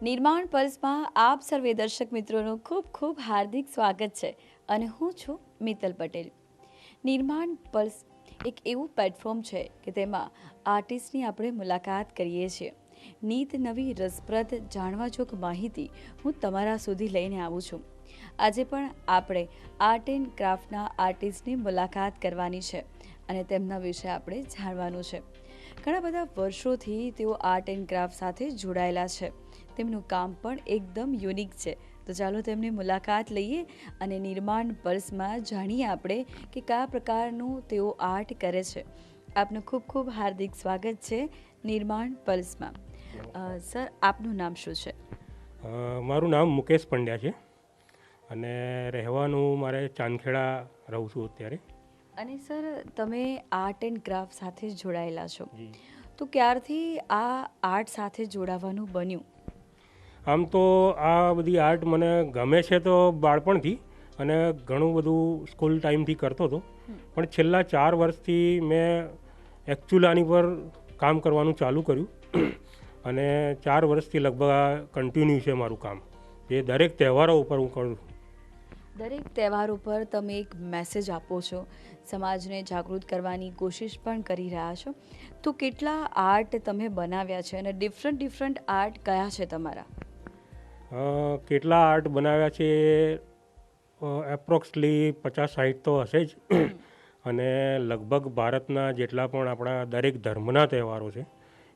નિર્માણ પલ્સમાં આપ સર્વે દર્શક મિત્રોનું ખૂબ ખૂબ હાર્દિક સ્વાગત છે અને હું છું મિત્તલ પટેલ. નિર્માણ પલ્સ એક એવું પ્લેટફોર્મ છે કે તેમાં આર્ટિસ્ટની આપણે મુલાકાત કરીએ છીએ. નીત નવી રસપ્રદ જાણવાજોગ માહિતી હું તમારા સુધી લઈને આવું છું. આજે પણ આપણે આર્ટ એન્ડ ક્રાફ્ટના આર્ટિસ્ટની મુલાકાત કરવાની છે અને તેમના વિશે આપણે જાણવાનું છે. ઘણા બધા વર્ષોથી તેઓ આર્ટ એન્ડ ક્રાફ્ટ સાથે જોડાયેલા છે. તેમનું કામ પણ એકદમ યુનિક છે. તો ચાલો તેમની મુલાકાત લઈએ અને નિર્માણ પલ્સમાં જાણીએ આપણે કે કયા પ્રકારનું તેઓ આર્ટ કરે છે. આપનું ખૂબ ખૂબ હાર્દિક સ્વાગત છે નિર્માણ પલ્સમાં. સર, આપનું નામ શું છે? મારું નામ મુકેશ પંડ્યા છે અને રહેવાનું મારે ચાંદખેડા રહું છું અત્યારે. અને સર, તમે આર્ટ એન્ડ ક્રાફ્ટ સાથે જોડાયેલા છો, તો ક્યારથી આ આર્ટ સાથે જોડાવાનું બન્યું? આમ તો આ બધી આર્ટ મને ગમે છે તો બાળપણથી, અને ઘણું બધું સ્કૂલ ટાઈમથી કરતો હતો. પણ છેલ્લા 4 વર્ષથી મેં એકચ્યુઅલ આની પર કામ કરવાનું ચાલુ કર્યું અને 4 વર્ષથી લગભગ આ કન્ટિન્યુ છે મારું કામ, જે દરેક તહેવારો ઉપર હું કરું. દરેક તહેવાર ઉપર તમે એક મેસેજ આપો છો, સમાજને જાગૃત કરવાની કોશિશ પણ કરી રહ્યા છો. તો કેટલા આર્ટ તમે બનાવ્યા છે અને ડિફરન્ટ આર્ટ કયા છે તમારા? કેટલા આર્ટ બનાવ્યા છે, એપ્રોક્સલી 50-60 તો હશે જ. અને લગભગ ભારતના જેટલા પણ આપણા દરેક ધર્મના તહેવારો છે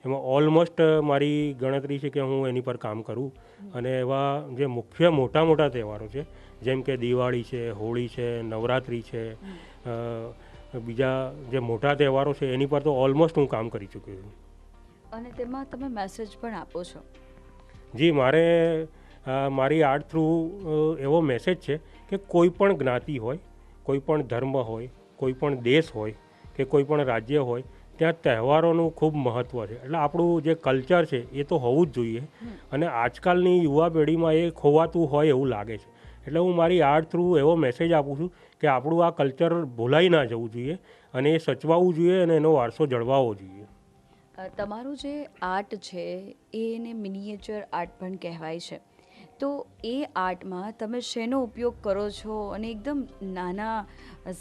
એમાં ઓલમોસ્ટ મારી ગણતરી છે કે હું એની પર કામ કરું. અને એવા જે મુખ્ય મોટા તહેવારો છે, જેમ કે દિવાળી છે, હોળી છે, નવરાત્રિ છે, બીજા જે મોટા તહેવારો છે એની પર તો ઓલમોસ્ટ હું કામ કરી ચૂક્યો છું. અને તેમાં તમે મેસેજ પણ આપો છો? જી, મારી આર્ટ થ્રુ એવો મેસેજ છે કે કોઈ પણ જ્ઞાતિ હોય, કોઈ પણ ધર્મ હોય, કોઈ પણ દેશ હોય કે કોઈ પણ રાજ્ય હોય, ત્યાં તહેવારોનું ખૂબ મહત્ત્વ છે. એટલે આપણું જે કલ્ચર છે એ તો હોવું જ જોઈએ, અને આજકાલની યુવા પેઢીમાં એ ખોવાતું હોય એવું લાગે છે. એટલે હું મારી આર્ટ થ્રુ એવો મેસેજ આપું છું કે આપણું આ કલ્ચર ભૂલાઈ ના જવું જોઈએ અને એ સચવાવું જોઈએ અને એનો વારસો જળવાવો જોઈએ. તમારું જે આર્ટ છે એને મિનિએચર આર્ટ પણ કહેવાય છે. તો એ આર્ટમાં તમે શેનો ઉપયોગ કરો છો? અને એકદમ નાના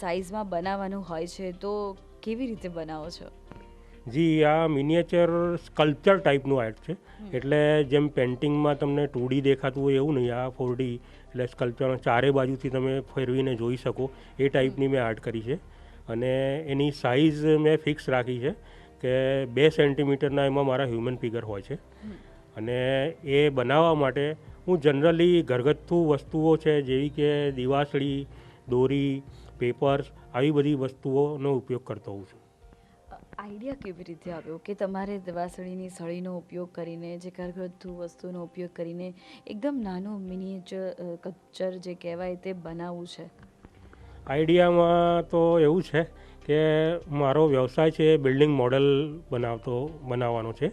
સાઇઝમાં બનાવવાનું હોય છે, તો કેવી રીતે બનાવો છો? જી, આ મિનિએચર સ્કલ્પચર ટાઈપનું આર્ટ છે. એટલે જેમ પેઇન્ટિંગમાં તમને 2D દેખાતું હોય એવું નહીં, આ 4D, એટલે સ્કલ્પચર ચારે બાજુથી તમે ફેરવીને જોઈ શકો એ ટાઈપની મેં આર્ટ કરી છે. અને એની સાઇઝ મેં ફિક્સ રાખી છે કે 2 સેન્ટીમીટરના એમાં મારા હ્યુમન ફિગર હોય છે. અને એ બનાવવા માટે હું જનરલી ઘરગથ્થુ વસ્તુઓ છે જેવી કે દિવાસળી, દોરી, પેપર્સ, આવી બધી વસ્તુઓનો ઉપયોગ કરતો હોઉં છું. આઈડિયા કેવી રીતે આવ્યો કે તમારે દિવાસળીની સળીનો ઉપયોગ કરીને, જે ઘરગથ્થુ વસ્તુનો ઉપયોગ કરીને એકદમ નાનું મિનિએચર સ્કલ્પચર જે કહેવાય તે બનાવવું છે? આઈડિયામાં તો એવું છે કે મારો વ્યવસાય છે બિલ્ડિંગ મોડલ બનાવવાનો છે,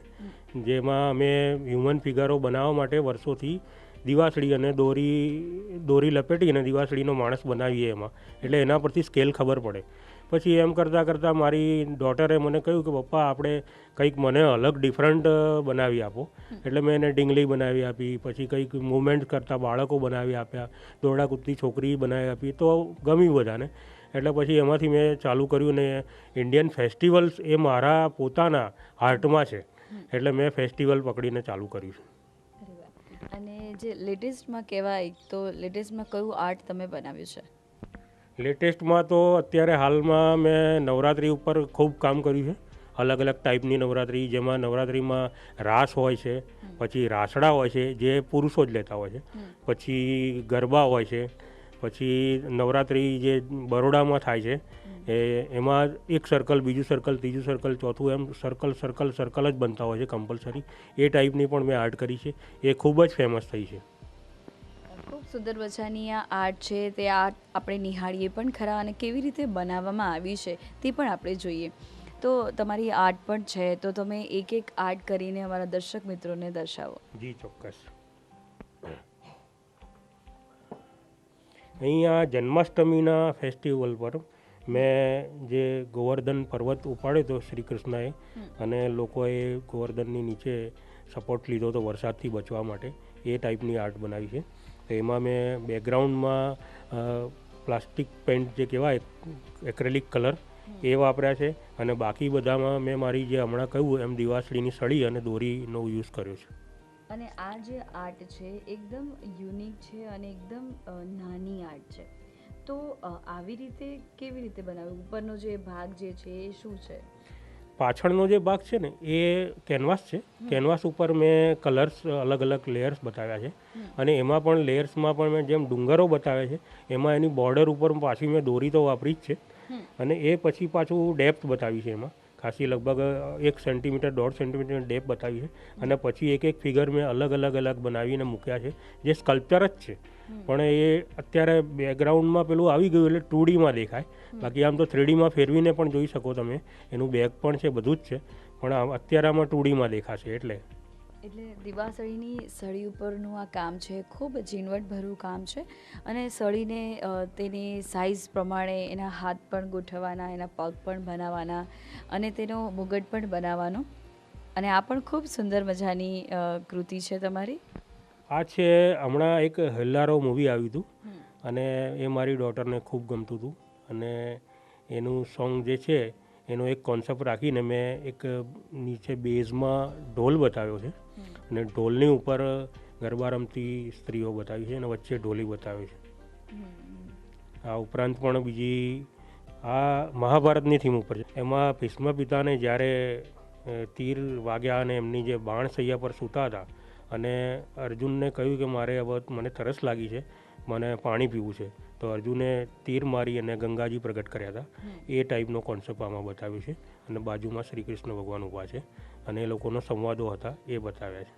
જેમાં અમે હ્યુમન ફિગરો બનાવવા માટે વર્ષોથી દિવાસળી અને દોરી લપેટી અને દિવાસળીનો માણસ બનાવીએ એમાં. એટલે એના પરથી સ્કેલ ખબર પડે. પછી એમ કરતાં મારી ડોટરે મને કહ્યું કે પપ્પા, આપણે કંઈક મને અલગ ડિફરન્ટ બનાવી આપો. એટલે મેં એને ડીંગલી બનાવી આપી, પછી કંઈક મૂવમેન્ટ કરતા બાળકો બનાવી આપ્યા, દોરડા કૂદતી છોકરી બનાવી આપી, તો ગમ્યું બધાને. એટલે પછી એમાંથી મેં ચાલુ કર્યું ને ઇન્ડિયન ફેસ્ટિવલ્સ એ મારા પોતાના આર્ટમાં છે, એટલે મેં ફેસ્ટિવલ પકડીને ચાલુ કર્યું છે. અને જે લેટેસ્ટમાં કહેવાય, તો લેટેસ્ટમાં કયું આર્ટ તમે બનાવ્યું છે? લેટેસ્ટમાં તો અત્યારે હાલમાં મેં નવરાત્રિ ઉપર ખૂબ કામ કર્યું છે. અલગ ટાઈપની નવરાત્રિ, જેમાં નવરાત્રિમાં રાસ હોય છે, પછી રાસડા હોય છે જે પુરુષો જ લેતા હોય છે, પછી ગરબા હોય છે, પછી નવરાત્રિ જે બરોડામાં થાય છે એમાં એક સર્કલ, બીજું સર્કલ, ત્રીજું સર્કલ, ચોથું, એમ સર્કલ જ બનતા હોય છે કમ્પલસરી. એ ટાઈપની પણ મેં આર્ટ કરી છે. એ ખૂબ જ ફેમસ થઈ છે. ખૂબ સુંદર મજાની આ આર્ટ છે. તે આર્ટ આપણે નિહાળીએ પણ ખરા અને કેવી રીતે બનાવવામાં આવી છે તે પણ આપણે જોઈએ. તો તમારી આર્ટ પણ છે, તો તમે એક આર્ટ કરીને અમારા દર્શક મિત્રોને દર્શાવો. જી, ચોક્કસ. અહીંયા જન્માષ્ટમીના ફેસ્ટિવલ પર મેં જે ગોવર્ધન પર્વત ઉપાડ્યો હતો શ્રી કૃષ્ણએ, અને લોકોએ ગોવર્ધનની નીચે સપોર્ટ લીધો હતો વરસાદથી બચવા માટે, એ ટાઈપની આર્ટ બનાવી છે. તો એમાં મેં બેકગ્રાઉન્ડમાં પ્લાસ્ટિક પેન્ટ જે કહેવાય એક્રેલિક કલર એ વાપર્યા છે, અને બાકી બધામાં મેં મારી જે હમણાં કહ્યું એમ દિવાસળીની સળી અને દોરીનો યુઝ કર્યો છે. અને આ જે આર્ટ છે એકદમ યુનિક છે અને એકદમ નાની આર્ટ છે. તો આવી રીતે કેવી રીતે બનાવ્યું? ઉપરનો જે ભાગ જે છે એ શું છે? પાછળનો જે ભાગ છે ને એ કેનવાસ છે. કેનવાસ ઉપર મેં કલર્સ અલગ અલગ લેયર્સ બતાવ્યા છે, અને એમાં પણ લેયર્સમાં પણ મેં જેમ ડુંગરો બતાવ્યા છે એમાં એની બોર્ડર ઉપર પાછી મેં દોરી તો વાપરી જ છે, અને એ પછી પાછું ડેપ્થ બતાવી છે. એમાં ખાસી લગભગ 1 સેન્ટીમીટર 1.5 સેન્ટીમીટર ડેપ્થ બતાવી છે, અને પછી એક ફિગર મેં અલગ અલગ બનાવીને મૂક્યા છે જે સ્કલ્પચર જ છે, પણ એ અત્યારે બેકગ્રાઉન્ડમાં પેલું આવી ગયું એટલે 2Dમાં દેખાય. બાકી આમ તો 3Dમાં ફેરવીને પણ જોઈ શકો તમે, એનું બેગ પણ છે, બધું જ છે, પણ અત્યારે આમાં 2Dમાં દેખાશે. એટલે દિવાસળીની સળી ઉપરનું આ કામ છે ખૂબ ઝીણવટભર્યું કામ છે, અને સળીને તેની સાઇઝ પ્રમાણે એના હાથ પણ ગોઠવવાના, એના પગ પણ બનાવવાના, અને તેનો મુગટ પણ બનાવવાનો. અને આ પણ ખૂબ સુંદર મજાની કૃતિ છે તમારી. આ છે હમણાં એક હેલ્લારો મૂવી આવ્યું હતું, અને એ મારી ડોટરને ખૂબ ગમતું હતું, અને એનું સોંગ જે છે એનો એક કોન્સેપ્ટ રાખીને મેં એક નીચે બેઝમાં ઢોલ બતાવ્યો છે, અને ઢોલની ઉપર ગરબા રમતી સ્ત્રીઓ બતાવી છે, અને વચ્ચે ઢોલી બતાવી છે. આ ઉપરાંત પણ બીજી આ મહાભારતની થીમ ઉપર છે. એમાં ભીષ્મ પિતાને જ્યારે તીર વાગ્યા અને એમની જે બાણ સૈયા પર સૂતા હતા, અને અર્જુનને કહ્યું કે મારે હવે મને તરસ લાગી છે, મને પાણી પીવું છે, તો અર્જુને તીર મારી અને ગંગાજી પ્રગટ કર્યા હતા. એ ટાઈપનો કોન્સેપ્ટ આમાં બતાવ્યો છે, અને બાજુમાં શ્રી કૃષ્ણ ભગવાન ઊભા છે, અને એ લોકોનો સંવાદો હતા એ બતાવ્યા છે.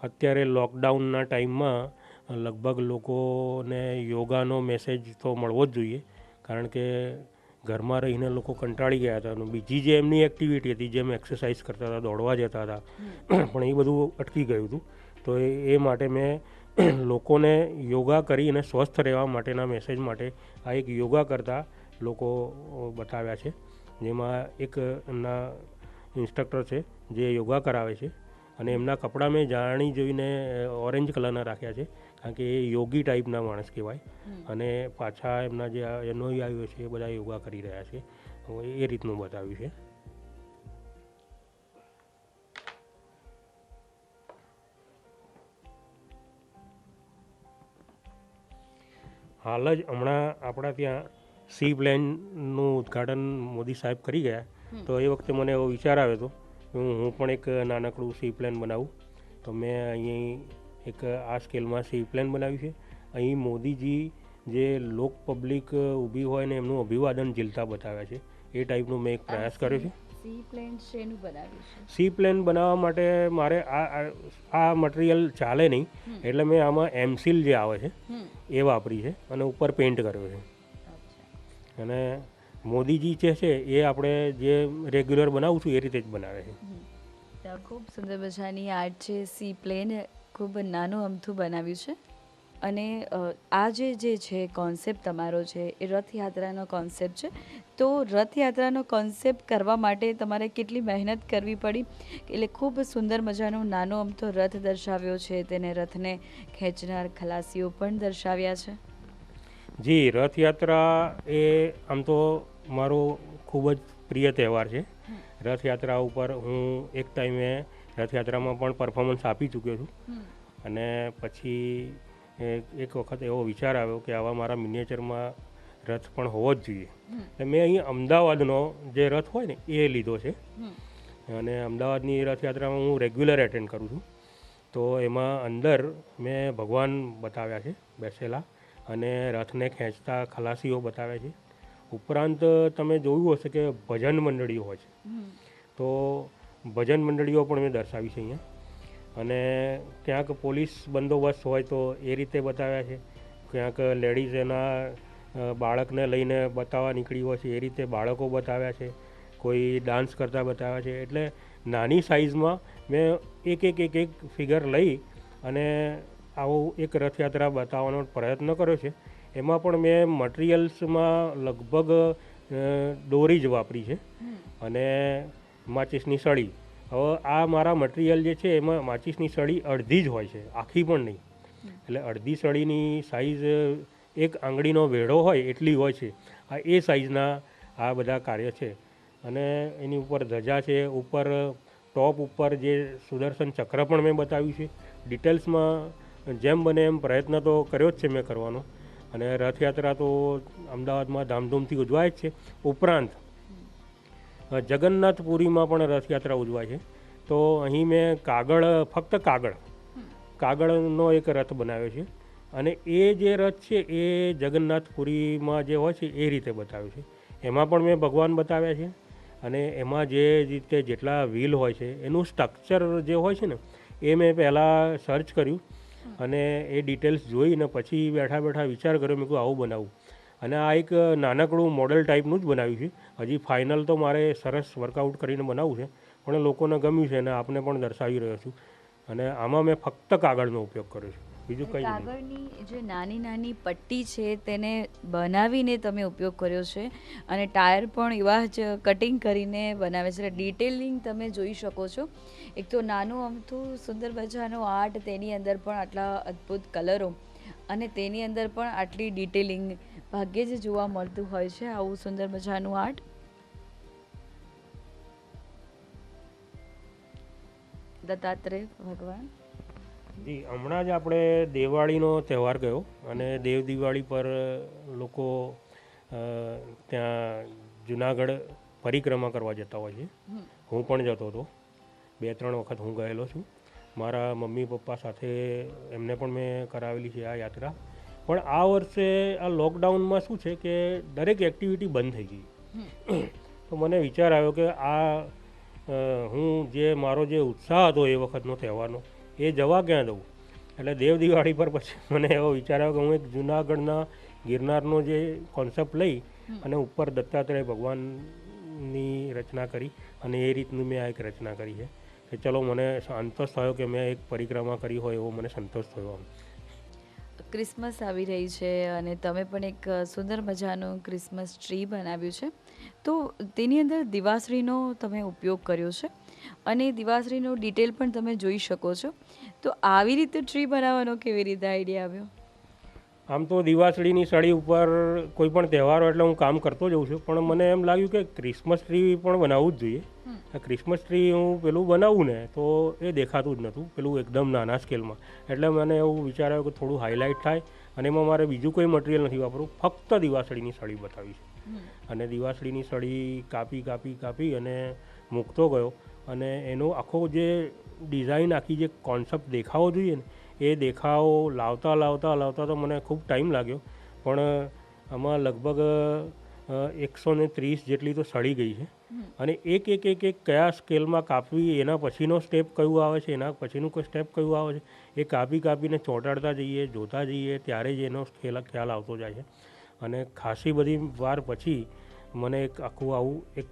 અત્યારે લોકડાઉનના ટાઈમમાં લગભગ લોકોને યોગાનો મેસેજ તો મળવો જ જોઈએ, કારણ કે ઘરમાં રહીને લોકો કંટાળી ગયા હતા, અને બીજી જે એમની એક્ટિવિટી હતી, જેમ એક્સરસાઇઝ કરતા હતા, દોડવા જતા હતા, પણ એ બધું અટકી ગયું હતું. તો એ માટે મેં લોકોને યોગા કરી અને સ્વસ્થ રહેવા માટેના મેસેજ માટે આ એક યોગા કરતા લોકો બતાવ્યા છે, જેમાં એક એમના ઇન્સ્ટ્રક્ટર છે જે યોગા કરાવે છે, અને એમના કપડાં મેં જાણી જોઈને ઓરેન્જ કલરના રાખ્યા છે, કારણ કે એ યોગી ટાઈપના માણસ કહેવાય, અને પાછા એમના જે અનુયાયીઓ છે એ બધા યોગા કરી રહ્યા છે, એ રીતનું બતાવ્યું છે. હાલ જ હમણાં આપણા ત્યાં સી પ્લેનનું ઉદ્ઘાટન મોદી સાહેબ કરી ગયા, તો એ વખતે મને એવો વિચાર આવ્યો હતો કે હું પણ એક નાનકડું સી પ્લેન બનાવું. તો મેં અહીં એક આ સ્કેલમાં સી પ્લેન બનાવ્યું છે. અહીં મોદીજી જે લોક પબ્લિક ઊભી હોય ને એમનું અભિવાદન ઝીલતા બતાવ્યા છે, એ ટાઈપનું મેં એક પ્રયાસ કર્યો છે. સી પ્લેન બનાવવા માટે મારે આ મટીરિયલ ચાલે નહીં, એટલે મેં આમાં એમસીલ જે આવે છે એ વાપરી છે, અને ઉપર પેઇન્ટ કર્યો છે. અને મોદીજી જે છે એ આપણે જે રેગ્યુલર બનાવું છું એ રીતે જ બનાવે છે. ખૂબ સુંદર મજાની આર્ટ છે. સી પ્લેન ખૂબ નાનું અમથું બનાવ્યું છે, અને આ જે છે કોન્સેપ્ટ તમારો છે એ રથયાત્રાનો કોન્સેપ્ટ છે. તો રથયાત્રાનો કોન્સેપ્ટ કરવા માટે તમારે કેટલી મહેનત કરવી પડી? એટલે ખૂબ સુંદર મજાનો નાનો અમથો રથ દર્શાવ્યો છે, તેને રથને ખેંચનાર ખલાસીઓ પણ દર્શાવ્યા છે. જી, રથયાત્રા એ આમ તો મારો ખૂબ જ પ્રિય તહેવાર છે. રથયાત્રા ઉપર હું એક ટાઈમે રથયાત્રામાં પણ પરફોર્મન્સ આપી ચૂક્યો છું, અને પછી એક વખત એવો વિચાર આવ્યો કે આવા મારા મિનિએચરમાં રથ પણ હોવો જ જોઈએ. મેં અહીં અમદાવાદનો જે રથ હોય ને એ લીધો છે, અને અમદાવાદની રથયાત્રામાં હું રેગ્યુલર એટેન્ડ કરું છું. તો એમાં અંદર મેં ભગવાન બતાવ્યા છે બેસેલા, અને રથને ખેંચતા ખલાસીઓ બતાવ્યા છે. ઉપરાંત તમે જોયું હશે કે ભજન મંડળીઓ હોય છે, તો ભજન મંડળીઓ પણ મેં દર્શાવી છે અહીંયા, અને ક્યાંક પોલીસ બંદોબસ્ત હોય તો એ રીતે બતાવ્યા છે, ક્યાંક લેડીઝ એના બાળકને લઈને બતાવવા નીકળી હોય છે એ રીતે બાળકો બતાવ્યા છે, કોઈ ડાન્સ કરતા બતાવ્યા છે. એટલે નાની સાઇઝમાં મેં એક ફિગર લઈ અને આવું એક રથયાત્રા બતાવવાનો પ્રયત્ન કર્યો છે. એમાં પણ મેં મટિરિયલ્સમાં લગભગ દોરી જ વાપરી છે અને માચિસની સળી. હવે આ મારા મટીરિયલ જે છે એમાં માચિસની સળી અડધી જ હોય છે, આખી પણ નહીં. એટલે અડધી સળીની સાઇઝ એક આંગળીનો વેઢો હોય એટલી હોય છે. આ એ સાઇઝના આ બધા કાર્ય છે. અને એની ઉપર ધજા છે, ઉપર ટોપ ઉપર જે સુદર્શન ચક્ર પણ મેં બતાવ્યું છે. ડિટેલ્સમાં જેમ બને એમ પ્રયત્ન તો કર્યો જ છે મેં કરવાનો. અને રથયાત્રા તો અમદાવાદમાં ધામધૂમથી ઉજવાય જ છે. ઉપરાંત જગન્નાથપુરીમાં પણ રથયાત્રા ઉજવાય છે. તો અહીં મેં ફક્ત કાગળનો એક રથ બનાવ્યો છે. અને એ જે રથ છે એ જગન્નાથપુરીમાં જે હોય છે એ રીતે બતાવ્યો છે. એમાં પણ મેં ભગવાન બતાવ્યા છે. અને એમાં જે રીતે જેટલા વ્હીલ હોય છે એનું સ્ટ્રક્ચર જે હોય છે ને એ મેં પહેલાં સર્ચ કર્યું અને એ ડિટેલ્સ જોઈને પછી બેઠા બેઠા વિચાર કર્યો, મેં કહું આવું બનાવું. અને આ એક નાનકડું મોડલ ટાઈપનું જ બનાવ્યું છે. હજી ફાઇનલ તો મારે સરસ વર્કઆઉટ કરીને બનાવવું છે, પણ લોકોને ગમ્યું છે અને આપને પણ દર્શાવી રહ્યો છું. અને આમાં મેં ફક્ત કાગળનો ઉપયોગ કર્યો છે, બીજું કંઈ નહીં. કાગળની જે નાની નાની પટ્ટી છે તેને બનાવીને તમે ઉપયોગ કર્યો છે અને ટાયર પણ એવા જ કટિંગ કરીને બનાવે છે. ડિટેલિંગ તમે જોઈ શકો છો. એક તો નાનું અમથું સુંદર મજાનો આર્ટ, તેની અંદર પણ આટલા અદ્ભુત કલરો અને તેની અંદર પણ આટલી ડિટેલિંગ ભાગ્યે જ જોવા મળતું હોય છે આવું સુંદર મજાનું આર્ટ. દત્તાત્રેય ભગવાન. જી, હમણાં જ આપણે દિવાળીનો તહેવાર ગયો અને દેવ દિવાળી પર લોકો ત્યાં જુનાગઢ પરિક્રમા કરવા જતા હોય છે. હું પણ જતો હતો, 2-3 વખત હું ગયેલો છું. મારા મમ્મી પપ્પા સાથે એમને પણ મેં કરાવેલી છે આ યાત્રા. પણ આ વર્ષે આ લોકડાઉનમાં શું છે કે દરેક એક્ટિવિટી બંધ થઈ ગઈ. તો મને વિચાર આવ્યો કે હું મારો જે ઉત્સાહ હતો એ વખતનો તહેવારનો એ જવા ક્યાં દઉં. એટલે દેવ દિવાળી પર પછી મને એવો વિચાર આવ્યો કે હું એક જુનાગઢના ગિરનારનો જે કોન્સેપ્ટ લઈ અને ઉપર દત્તાત્રેય ભગવાનની રચના કરી અને એ રીતની મેં આ એક રચના કરી છે. કે ચલો, મને સંતોષ થયો કે મેં એક પરિક્રમા કરી હોય એવો મને સંતોષ થયો. ક્રિસમસ આવી રહી છે અને તમે પણ એક સુંદર મજાનું ક્રિસમસ ટ્રી બનાવ્યું છે. તો તેની અંદર દિવાસળીનો તમે ઉપયોગ કર્યો છે અને દિવાસળીનો ડિટેલ પણ તમે જોઈ શકો છો. તો આવી રીતે ટ્રી બનાવવાનો કેવી રીતે આઈડિયા આવ્યો? આમ તો દિવાસળીની સળી ઉપર કોઈ પણ તહેવારો એટલે હું કામ કરતો જ હોઉં છું, પણ મને એમ લાગ્યું કે ક્રિસમસ ટ્રી પણ બનાવવું જ જોઈએ. આ ક્રિસમસ ટ્રી હું પેલું બનાવું ને તો એ દેખાતું જ નહોતું, પેલું એકદમ નાના સ્કેલમાં. એટલે મને એવું વિચાર આવ્યો કે થોડું હાઇલાઇટ થાય અને એમાં મારે બીજું કોઈ મટીરિયલ નથી વાપરવું, ફક્ત દિવાસળીની સળી બતાવી છે. અને દિવાસળીની સળી કાપી અને મૂકતો ગયો અને એનો આખો જે ડિઝાઇન, આખી જે કોન્સેપ્ટ દેખાવો જોઈએ ને એ દેખાવો લાવતા તો મને ખૂબ ટાઈમ લાગ્યો. પણ આમાં લગભગ 130 જેટલી તો સળી ગઈ છે. અને એક કયા સ્કેલમાં કાપવી, એના પછીનો સ્ટેપ કયું આવે છે, એના પછીનું કોઈ સ્ટેપ કયું આવે છે, એ કાપીને ચોંટાડતા જઈએ, જોતા જઈએ, ત્યારે જ એનો ખ્યાલ આવતો જાય છે. અને ખાસી બધી વાર પછી મને એક આખું આવું એક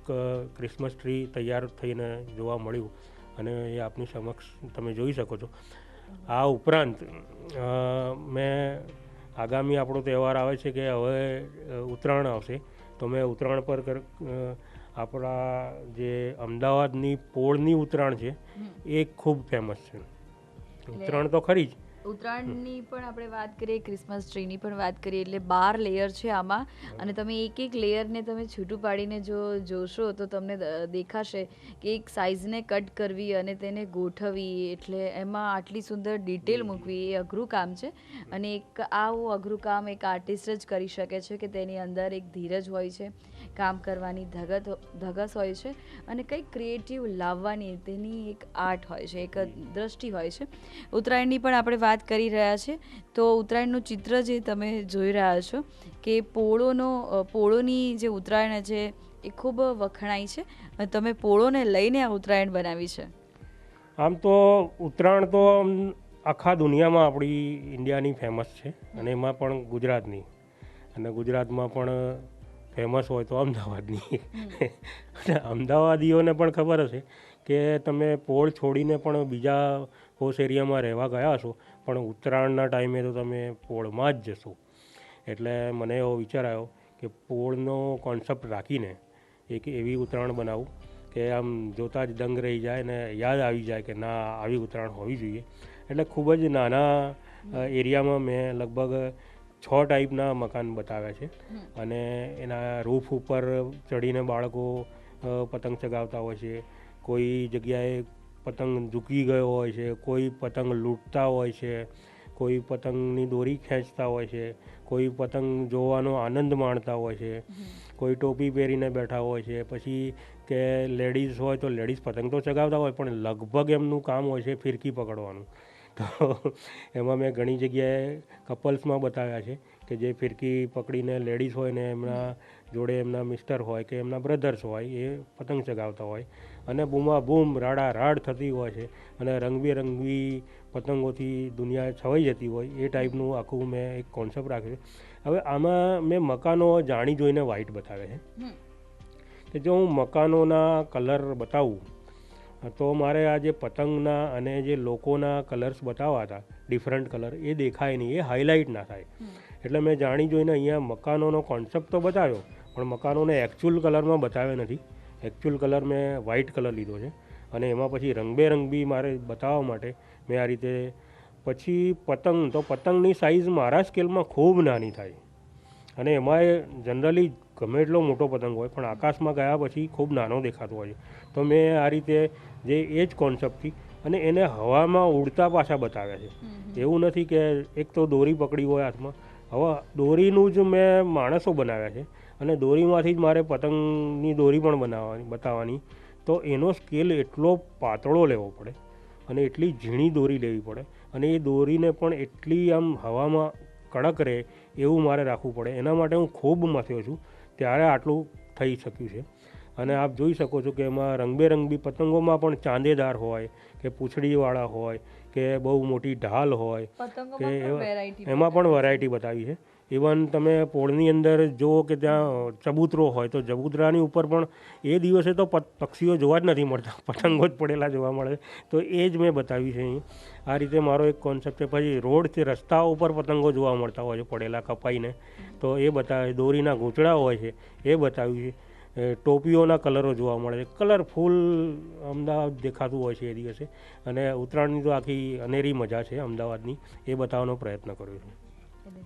ક્રિસમસ ટ્રી તૈયાર થઈને જોવા મળ્યું અને એ આપની સમક્ષ તમે જોઈ શકો છો. આ ઉપરાંત મેં આગામી આપણો તહેવાર આવે છે કે હવે ઉત્તરાયણ આવશે, તો મેં ઉત્તરાયણ પર આપણા જે અમદાવાદની પોળની ઉત્તરાયણ છે એ ખૂબ ફેમસ છે. ઉત્તરાયણ તો ખરી જ. ઉત્તરાયણની પણ આપણે વાત કરીએ, ક્રિસમસ ટ્રીની પણ વાત કરીએ, એટલે 12 લેયર છે આમાં. અને તમે એક લેયરને તમે છૂટું પાડીને જો જોશો તો તમને દેખાશે કે એક સાઇઝને કટ કરવી અને તેને ગોઠવવી, એટલે એમાં આટલી સુંદર ડિટેલ મૂકવી એ અઘરું કામ છે. અને એક આવું અઘરું કામ એક આર્ટિસ્ટ જ કરી શકે છે કે તેની અંદર એક ધીરજ હોય છે, કામ કરવાની ધગસ હોય છે અને કંઈક ક્રિએટિવ લાવવાની તેની એક આર્ટ હોય છે, એક દ્રષ્ટિ હોય છે. ઉત્તરાયણની પણ આપણે વાત કરી રહ્યા છે. તો ઉત્તરાયણનું ચિત્ર જે તમે જોઈ રહ્યા છો કે પોળોની જે ઉત્તરાયણ છે એ ખૂબ વખણાય છે. તમે પોળોને લઈને આ ઉત્તરાયણ બનાવી છે. આમ તો ઉત્તરાયણ તો આખા દુનિયામાં આપણી ઇન્ડિયાની ફેમસ છે અને એમાં પણ ગુજરાતની. અને ગુજરાતમાં પણ ફેમસ હોય તો અમદાવાદની. અમદાવાદીઓને પણ ખબર હશે કે તમે પોળ છોડીને પણ બીજા પોશ એરિયામાં રહેવા ગયા હશો, પણ ઉત્તરાયણના ટાઈમે તો તમે પોળમાં જ જશો. એટલે મને એવો વિચાર આવ્યો કે પોળનો કોન્સેપ્ટ રાખીને એક એવી ઉત્તરાયણ બનાવું કે આમ જોતાં જ દંગ રહી જાય ને યાદ આવી જાય કે ના આવી ઉત્તરાયણ હોવી જોઈએ. એટલે ખૂબ જ નાના એરિયામાં મેં લગભગ 6 ટાઈપના મકાન બતાવ્યા છે અને એના રૂફ ઉપર ચડીને બાળકો પતંગ ચગાવતા હોય છે. કોઈ જગ્યાએ પતંગ ઝૂકી ગયો હોય છે, કોઈ પતંગ લૂંટતા હોય છે, કોઈ પતંગની દોરી ખેંચતા હોય છે, કોઈ પતંગ જોવાનો આનંદ માણતા હોય છે, કોઈ ટોપી પહેરીને બેઠા હોય છે. પછી કે લેડીઝ હોય તો લેડીઝ પતંગ તો ચગાવતા હોય પણ લગભગ એમનું કામ હોય છે ફિરકી પકડવાનું. તો એમાં મેં ઘણી જગ્યાએ કપલ્સમાં બતાવ્યા છે કે જે ફિરકી પકડીને લેડીઝ હોય ને એમના જોડે એમના મિસ્ટર હોય કે એમના બ્રધર્સ હોય એ પતંગ ચગાવતા હોય અને બૂમા બૂમ રાડા રાડ થતી હોય છે અને રંગબેરંગી પતંગોથી દુનિયા છવાઈ જતી હોય એ ટાઈપનું આખું મેં એક કોન્સેપ્ટ રાખ્યો છે. હવે આમાં મેં મકાનો જાણી જોઈને વ્હાઇટ બતાવ્યા છે કે જો હું મકાનોના કલર બતાવું તો મારે આ જે પતંગના અને જે લોકોના કલર્સ બતાવવા હતા ડિફરન્ટ કલર એ દેખાય નહીં, એ હાઇલાઇટ ના થાય. એટલે મેં જાણી જોઈને અહીંયા મકાનોનો કોન્સેપ્ટ તો બતાવ્યો પણ મકાનોને એકચ્યુઅલ કલરમાં બતાવ્યા નથી. એકચ્યુઅલ કલર મેં વ્હાઇટ કલર લીધો છે અને એમાં પછી રંગબેરંગ બી મારે બતાવવા માટે મેં આ રીતે પછી પતંગ તો પતંગની સાઇઝ મારા સ્કેલમાં ખૂબ નાની થાય અને એમાં જનરલી ગમે એટલો મોટો પતંગ હોય પણ આકાશમાં ગયા પછી ખૂબ નાનો દેખાતો હોય છે. તો મેં આ રીતે જે એ જ કોન્સેપ્ટથી અને એને હવામાં ઉડતા પાછા બતાવ્યા છે. એવું નથી કે એક તો દોરી પકડી હોય હાથમાં, હવે દોરીનું જ મેં માણસો બનાવ્યા છે અને દોરીમાંથી જ મારે પતંગની દોરી પણ બતાવવાની. તો એનો સ્કેલ એટલો પાતળો લેવો પડે અને એટલી ઝીણી દોરી લેવી પડે અને એ દોરીને પણ એટલી આમ હવામાં કડક રહે એવું મારે રાખવું પડે. એના માટે હું ખૂબ મથ્યો છું ત્યારે આટલું થઈ શક્યું છે. અને આપ જોઈ શકો છો કે એમાં રંગબેરંગી પતંગોમાં પણ ચાંદેદાર હોય કે પૂંછડીવાળા હોય કે બહુ મોટી ઢાલ હોય કે એમાં પણ વેરાયટી બતાવી છે. ઇવન તમે પોળની અંદર જુઓ કે ત્યાં ચબૂતરો હોય તો ચબૂતરાની ઉપર પણ એ દિવસે તો પક્ષીઓ જોવા જ નથી મળતા, પતંગો જ પડેલા જોવા મળે. તો એ જ મેં બતાવ્યું છે અહીં. આ રીતે મારો એક કોન્સેપ્ટ છે. પછી રોડથી રસ્તા ઉપર પતંગો જોવા મળતા હોય છે પડેલા કપાઈને, તો એ બતાવે. દોરીના ગૂંચળા હોય છે એ બતાવ્યું છે. ટોપીઓના કલરો જોવા મળે છે. કલરફુલ અમદાવાદ દેખાતું હોય છે એ દિવસે અને ઉત્તરાયણની તો આખી અનેરી મજા છે અમદાવાદની, એ બતાવવાનો પ્રયત્ન કર્યો છે.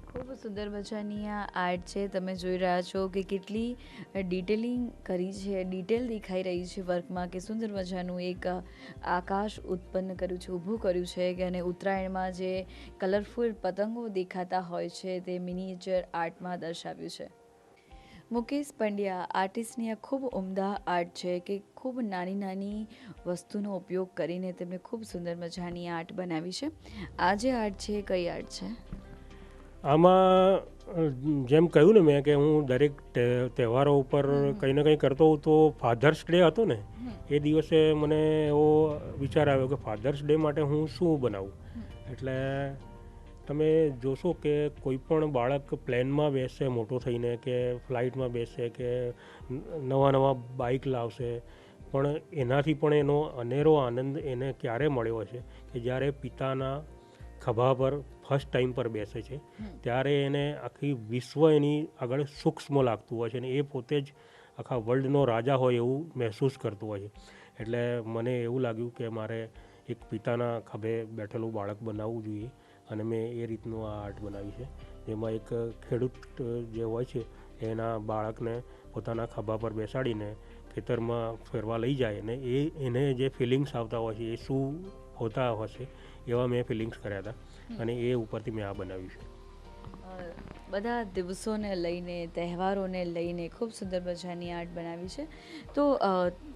ખૂબ સુંદર મજાની આ આર્ટ છે. તમે જોઈ રહ્યા છો કે કેટલી ડિટેલિંગ કરી છે, ડિટેલ દેખાઈ રહી છે વર્કમાં, કે સુંદર મજાનું એક આકાશ ઉત્પન્ન કર્યું છે, ઊભું કર્યું છે કે અને ઉત્તરાયણમાં જે કલરફુલ પતંગો દેખાતા હોય છે તે મિનિએચર આર્ટમાં દર્શાવ્યું છે. મુકેશ પંડ્યા આર્ટિસ્ટની આ ખૂબ ઉમદા આર્ટ છે કે ખૂબ નાની નાની વસ્તુનો ઉપયોગ કરીને તેમણે ખૂબ સુંદર મજાની આર્ટ બનાવી છે. આ જે આર્ટ છે કઈ આર્ટ છે? આમાં જેમ કહ્યું ને મેં કે હું દરેક તહેવારો ઉપર કંઈ ને કંઈ કરતો હોઉં, તો ફાધર્સ ડે હતો ને એ દિવસે મને એવો વિચાર આવ્યો કે ફાધર્સ ડે માટે હું શું બનાવું. એટલે તમે જોશો કે કોઈ પણ બાળક પ્લેનમાં બેસશે મોટો થઈને કે ફ્લાઇટમાં બેસશે કે નવા બાઇક લાવશે, પણ એનાથી પણ એનો અનેરો આનંદ એને ક્યારે મળ્યો હશે કે જ્યારે પિતાના ખભા પર ફર્સ્ટ ટાઈમ પર બેસે છે ત્યારે એને આખી વિશ્વ એની આગળ સૂક્ષ્મ લાગતું હોય છે અને એ પોતે જ આખા વર્લ્ડનો રાજા હોય એવું મહેસૂસ કરતું હોય છે. એટલે મને એવું લાગ્યું કે મારે એક પિતાના ખભે બેઠેલું બાળક બનાવવું જોઈએ અને મેં એ રીતનું આ આર્ટ બનાવી છે, જેમાં એક ખેડૂત જે હોય છે એના બાળકને પોતાના ખભા પર બેસાડીને ખેતરમાં ફેરવા લઈ જાય અને એને જે ફિલિંગ્સ આવતા હોય છે એ શું હોતા હશે એવા મેં ફિલિંગ્સ કર્યા હતા અને એ ઉપરથી મેં આ બનાવ્યું છે. બધા દિવસોને લઈને, તહેવારોને લઈને ખૂબ સુંદર મજાની આર્ટ બનાવી છે. તો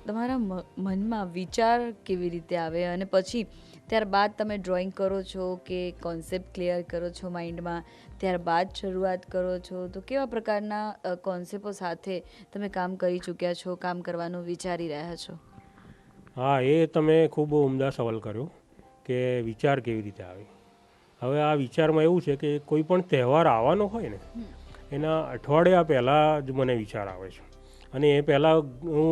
તમારા મનમાં વિચાર કેવી રીતે આવે અને પછી ત્યારબાદ તમે ડ્રોઈંગ કરો છો કે કોન્સેપ્ટ ક્લિયર કરો છો માઇન્ડમાં, ત્યારબાદ શરૂઆત કરો છો? તો કેવા પ્રકારના કોન્સેપ્ટો સાથે તમે કામ કરી ચૂક્યા છો, કામ કરવાનું વિચારી રહ્યા છો? હા, એ તમે ખૂબ ઉમદા સવાલ કર્યો કે વિચાર કેવી રીતે આવે. હવે આ વિચારમાં એવું છે કે કોઈ પણ તહેવાર આવવાનો હોય ને એના અઠવાડિયા પહેલાં જ મને વિચાર આવે છે અને એ પહેલાં હું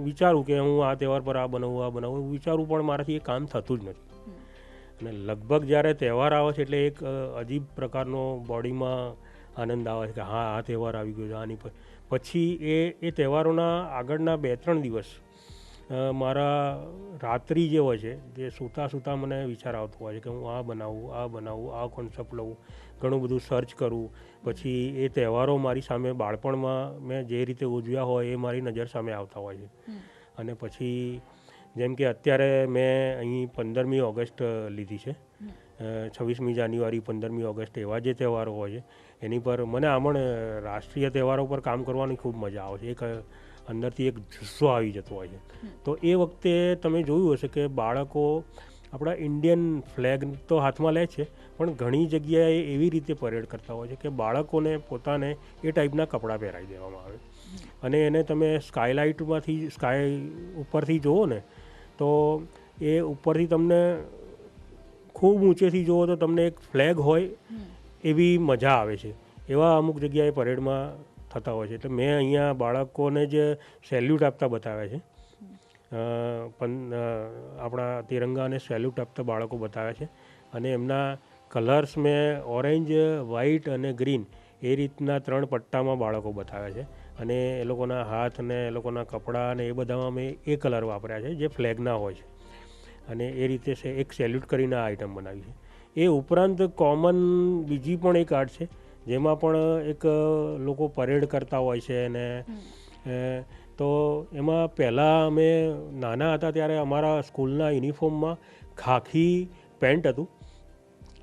વિચારું કે હું આ તહેવાર પર આ બનાવું વિચારું, પણ મારાથી એ કામ થતું જ નથી. અને લગભગ જ્યારે તહેવાર આવે છે એટલે એક અજીબ પ્રકારનો બોડીમાં આનંદ આવે છે કે હા આ તહેવાર આવી ગયો છે આની પછી એ તહેવારોના આગળના 2-3 દિવસ મારા રાત્રિ જે હોય છે જે સૂતા મને વિચાર આવતો હોય છે કે હું આ બનાવું આ કોન્સેપ્ટ લઉં, ઘણું બધું સર્ચ કરું. પછી એ તહેવારો મારી સામે બાળપણમાં મેં જે રીતે ઉજવ્યા હોય એ મારી નજર સામે આવતા હોય છે. અને પછી જેમ કે અત્યારે મેં અહીં 15મી ઓગસ્ટ લીધી છે. 26મી જાન્યુઆરી, 15મી ઓગસ્ટ એવા જે તહેવારો હોય છે એની પર મને આમણ રાષ્ટ્રીય તહેવારો પર કામ કરવાની ખૂબ મજા આવે છે. એક અંદરથી એક જુસ્સો આવી જતો હોય છે. તો એ વખતે તમે જોયું હશે કે બાળકો આપણા ઇન્ડિયન ફ્લેગ તો હાથમાં લે છે, પણ ઘણી જગ્યાએ એવી રીતે પરેડ કરતા હોય છે કે બાળકોને પોતાને એ ટાઈપના કપડાં પહેરાવી દેવામાં આવે અને એને તમે સ્કાય ઉપરથી જુઓ ને તો એ ઉપરથી તમને ખૂબ ઊંચેથી જુઓ તો તમને એક ફ્લેગ હોય એવી મજા આવે છે. એવા અમુક જગ્યાએ પરેડમાં થતા હોય છે. એટલે મેં અહીંયા બાળકોને જ સેલ્યુટ આપતા બતાવ્યા છે. આપણા તિરંગાને સેલ્યુટ આપતા બાળકો બતાવ્યા છે અને એમના કલર્સ મેં ઓરેન્જ, વ્હાઈટ અને ગ્રીન એ રીતના 3 પટ્ટામાં બાળકો બતાવ્યા છે. અને એ લોકોના હાથ અને એ લોકોના કપડાં અને એ બધામાં મેં એ કલર વાપર્યા છે જે ફ્લેગના હોય છે. અને એ રીતે એક સેલ્યુટ કરીને આ આઈટમ બનાવી છે. એ ઉપરાંત કોમન બીજી પણ એક આર્ટ છે જેમાં પણ એક લોકો પરેડ કરતા હોય છે. અને તો એમાં પહેલાં અમે નાના હતા ત્યારે અમારા સ્કૂલના યુનિફોર્મમાં ખાખી પેન્ટ હતું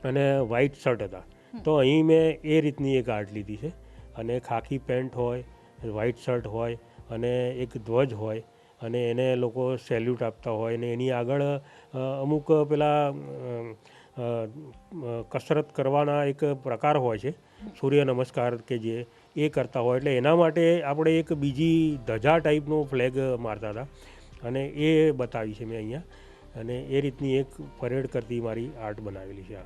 અને વ્હાઈટ શર્ટ હતા. તો અહીં મેં એ રીતની એક આર્ટ લીધી છે અને ખાખી પેન્ટ હોય, વ્હાઈટ શર્ટ હોય અને એક ધ્વજ હોય અને એને લોકો સેલ્યુટ આપતા હોય અને એની આગળ અમુક પેલા કસરત કરવાના એક પ્રકાર હોય છે, સૂર્ય નમસ્કાર કે જે એ કરતા હોય. એટલે એના માટે આપણે એક બીજી ધજા ટાઈપનો ફ્લેગ મારતા હતા અને એ બતાવી છે મેં અહીંયા. અને એ રીતની એક પરેડ કરતી મારી આર્ટ બનાવેલી છે.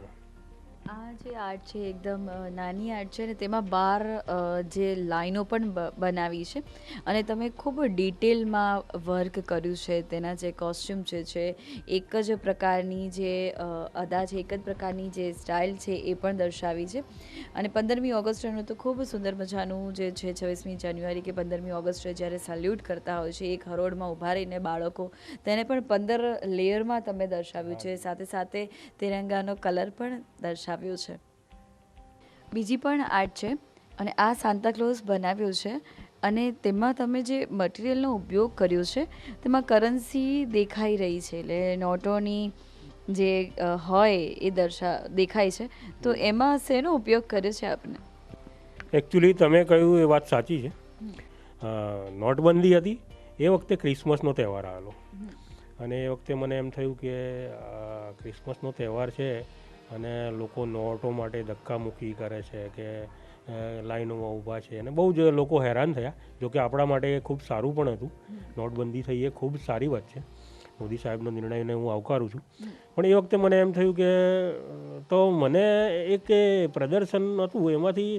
આ જે આર્ટ છે એકદમ નાની આર્ટ છે ને તેમાં 12 જે લાઈનો પણ બનાવી છે અને તમે ખૂબ ડિટેલમાં વર્ક કર્યું છે. તેના જે કોસ્ચ્યુમ છે એક જ પ્રકારની જે અદા છે, એક જ પ્રકારની જે સ્ટાઇલ છે એ પણ દર્શાવી છે. અને 15મી ઓગસ્ટનું તો ખૂબ સુંદર મજાનું જે છે 26મી જાન્યુઆરી કે 15મી ઓગસ્ટે જ્યારે સેલ્યુટ કરતા હોય છે એક હરોળમાં ઊભા રહીને બાળકો, તેને પણ 15 લેયરમાં તમે દર્શાવ્યું છે. સાથે સાથે તિરંગાનો કલર પણ દર્શાવ્યો છે. બીજી પણ આર્ટ છે અને આ સાન્તાક્લોઝ બનાવ્યો છે અને તેમાં તમે જે મટીરિયલનો ઉપયોગ કર્યો છે તેમાં કરન્સી દેખાઈ રહી છે, એટલે નોટોની જે હોય એ દેખાય છે. તો એમાં શેનો ઉપયોગ કર્યો છે આપને? એકચ્યુઅલી તમે કહ્યું એ વાત સાચી છે. નોટબંધી હતી એ વખતે ક્રિસમસનો તહેવાર આવેલો અને એ વખતે મને એમ થયું કે ક્રિસમસનો તહેવાર છે અને લોકો નોટો માટે ધક્કામુક્કી કરે છે કે લાઈનોમાં ઊભા છે અને બહુ જ લોકો હેરાન થયા. જોકે આપણા માટે ખૂબ સારું પણ હતું. નોટબંધી થઈ એ ખૂબ સારી વાત છે. મોદી સાહેબનો નિર્ણયને હું આવકારું છું. પણ એ વખતે મને એમ થયું કે તો મને એક પ્રદર્શન હતું એમાંથી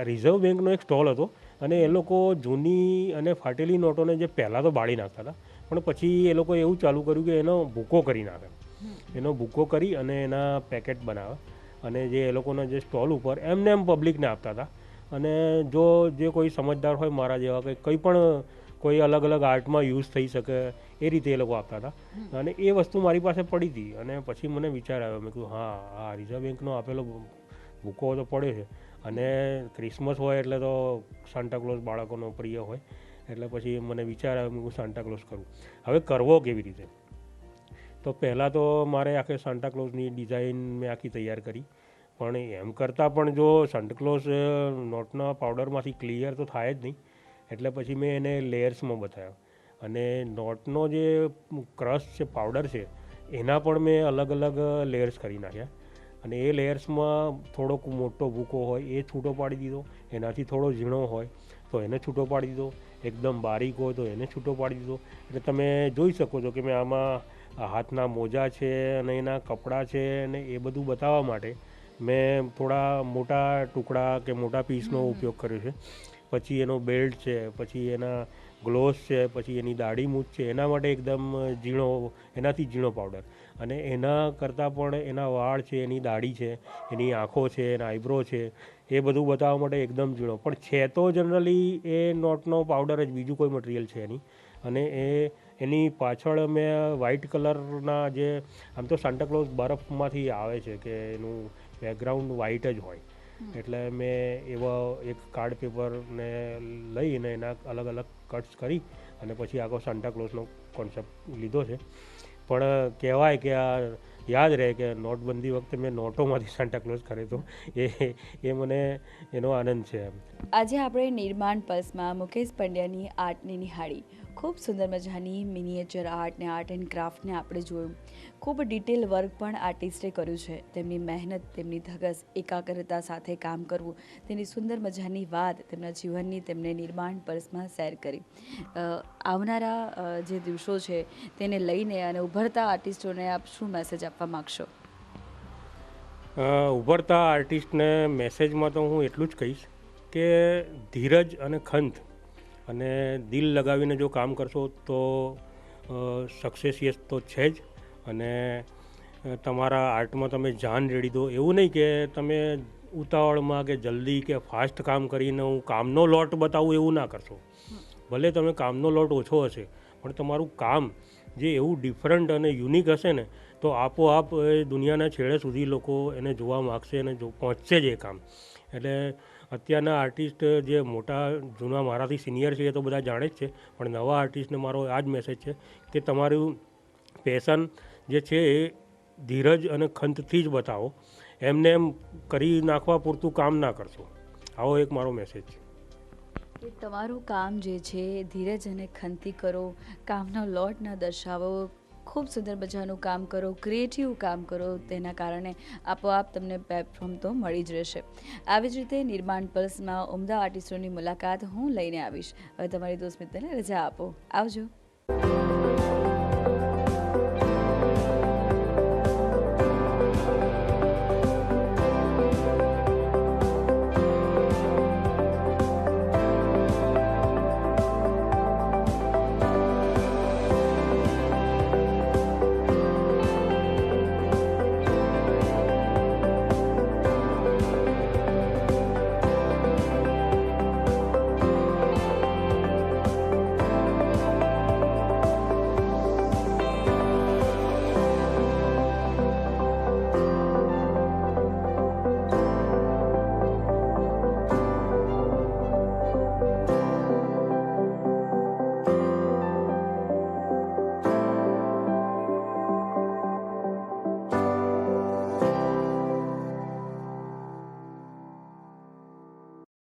રિઝર્વ બેંકનો એક સ્ટોલ હતો અને એ લોકો જૂની અને ફાટેલી નોટોને જે પહેલાં તો બાળી નાખતા હતા પણ પછી એ લોકો એવું ચાલુ કર્યું કે એનો ભૂકો કરી નાખે. એનો ભૂકો કરી અને એના પેકેટ બનાવે અને જે એ લોકોના જે સ્ટોલ ઉપર એમને એમ પબ્લિકને આપતા હતા. અને જો જે કોઈ સમજદાર હોય મારા જેવા કે કંઈ પણ કોઈ અલગ અલગ આર્ટમાં યુઝ થઈ શકે એ રીતે એ લોકો આપતા હતા. અને એ વસ્તુ મારી પાસે પડી હતી અને પછી મને વિચાર આવ્યો, મેં કીધું હા રિઝર્વ બેંકનો આપેલો ભૂકો તો પડે છે અને ક્રિસમસ હોય એટલે તો સાન્ટાક્લોઝ બાળકોનો પ્રિય હોય એટલે પછી મને વિચાર આવ્યો મેં સાન્ટાક્લોઝ કરું. હવે કરવો કેવી રીતે? તો પહેલાં તો મારે આખે સાન્ટાક્લોઝની ડિઝાઇન મેં આખી તૈયાર કરી. પણ એમ કરતાં પણ જો સાન્ટાક્લોઝ નોટના પાવડરમાંથી ક્લિયર તો થાય જ નહીં. એટલે પછી મેં એને લેયર્સમાં બતાવ્યો અને નોટનો જે ક્રશ છે, પાવડર છે, એના પણ મેં અલગ અલગ લેયર્સ કરી નાખ્યા. અને એ લેયર્સમાં થોડોક મોટો ભૂકો હોય એ છૂટો પાડી દીધો, એનાથી થોડો ઝીણો હોય તો એને છૂટો પાડી દીધો, એકદમ બારીક હોય તો એને છૂટો પાડી દીધો. એટલે તમે જોઈ શકો છો કે મેં આમાં હાથના મોજા છે અને એના કપડાં છે અને એ બધું બતાવવા માટે મેં થોડા મોટા ટુકડા કે મોટા પીસનો ઉપયોગ કર્યો છે. પછી એનો બેલ્ટ છે, પછી એના ગ્લોવ્સ છે, પછી એની દાઢી મૂછ છે, એના માટે એકદમ ઝીણો, એનાથી ઝીણો પાવડર. અને એના કરતાં પણ એના વાળ છે, એની દાઢી છે, એની આંખો છે, એના આઈબ્રો છે, એ બધું બતાવવા માટે એકદમ ઝીણો, પણ છે તો જનરલી એ નોટનો પાવડર જ, બીજું કોઈ મટીરિયલ છે નહીં. અને એની પાછળ મેં વ્હાઇટ કલરના જે, આમ તો સાન્ટાક્લોઝ બરફમાંથી આવે છે કે એનું બેકગ્રાઉન્ડ વ્હાઇટ જ હોય, એટલે મેં એવા એક કાર્ડ પેપરને લઈને એના અલગ અલગ કટ્સ કરી અને પછી આખો સાન્ટાક્લોઝનો કોન્સેપ્ટ લીધો છે. પણ કહેવાય કે આ યાદ રહે કે નોટબંધી વખતે મેં નોટોમાંથી સાન્ટાક્લોઝ કર્યો હતો, એ મને એનો આનંદ છે. આજે આપણે નિર્માણ પલ્સમાં મુકેશ પંડ્યાની આર્ટની નિહાળી. ખૂબ સુંદર મજાની મિનિએચર આર્ટ ને આર્ટ એન્ડ ક્રાફ્ટને આપણે જોયું. ખૂબ ડિટેલ વર્ક પણ આર્ટિસ્ટે કર્યું છે. તેમની મહેનત, તેમની ધગસ, એકાગ્રતા સાથે કામ કરવું, તેની સુંદર મજાની વાત તેમના જીવનની તેમણે નિર્માણ પલ્સમાં શેર કરી. આવનારા જે દિવસો છે તેને લઈને અને ઉભરતા આર્ટિસ્ટોને આપ શું મેસેજ આપવા માગશો? ઉભરતા આર્ટિસ્ટને મેસેજમાં તો હું એટલું જ કહીશ કે ધીરજ અને ખંત અને દિલ લગાવીને જો કામ કરશો તો સક્સેસ યસ તો છે જ. અને તમારા આર્ટમાં તમે જાન રેડી દો. એવું નહીં કે તમે ઉતાવળમાં કે જલ્દી કે ફાસ્ટ કામ કરીને હું કામનો લોટ બતાવું એવું ના કરશો. ભલે તમે કામનો લોટ ઓછો હશે પણ તમારું કામ જે એવું ડિફરન્ટ અને યુનિક હશે ને, તો આપોઆપ એ દુનિયાના છેડે સુધી લોકો એને જોવા માગશે અને પહોંચશે જ એ કામ. એટલે અત્યારના આર્ટિસ્ટ જે મોટા જૂના મારાથી સિનિયર છે એ તો બધા જાણે જ છે, પણ નવા આર્ટિસ્ટને મારો આ જ મેસેજ છે કે તમારું પેશન જે છે એ ધીરજ અને ખંતથી જ બતાવો, એમને એમ કરી નાખવા પૂરતું કામ ના કરશો. આવો એક મારો મેસેજ છે કે તમારું કામ જે છે ધીરજ અને ખંતથી કરો, કામનો લોટ ન દર્શાવો, ખૂબ સુંદર મજાનું કામ કરો, ક્રિએટિવ કામ કરો, તેના કારણે આપોઆપ તમને પ્લેટફોર્મ તો મળી જ રહેશે. આવી જ રીતે નિર્માણ પલ્સમાં ઉમદા આર્ટિસ્ટોની મુલાકાત હું લઈને આવીશ. હવે તમારી દોસ્ત મિત્રને રજા આપો. આવજો.